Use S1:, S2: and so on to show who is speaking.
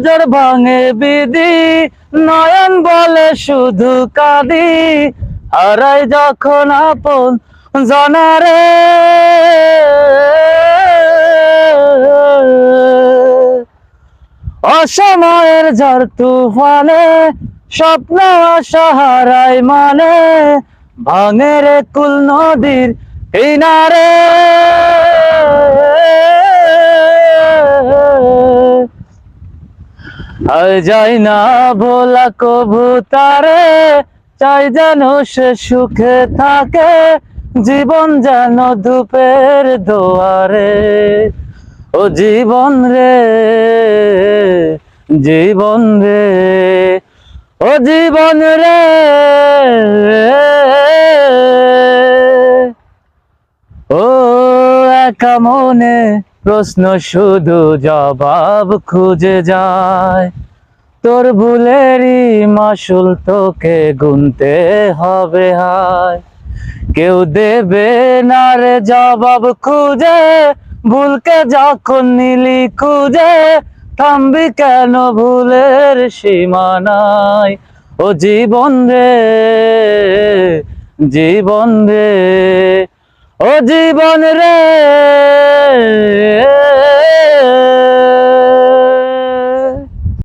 S1: নজর ভাঙে বিধি, নয়ন বলে শুধু কাঁদি, হারাই যখন আপন জনারে। অসময়ের ঝড় তুফানে স্বপ্ন আশা হারাই মানে, ভাঙে রে কুল নদীর কিনারে। আর যাই না ভোলা কভু তারে, চাই যেন সে সুখে থাকে, জীবন যেন ধূপের দুয়ারে। ও জীবন রে, জীবন রে, ও জীবন রে। ও একা মনে প্রশ্ন শুধু জবাব খুঁজে যায়, তোর ভুলেরই মাসুল তোকে গুনতে হবে হায়। কেউ দেবে না রে জবাব খুঁজে, ভুলকে যখন নিলি খুঁজে, থামবি কেন ভুলের সীমানায়। ও জীবন রে, জীবন রে, ও জীবন রে।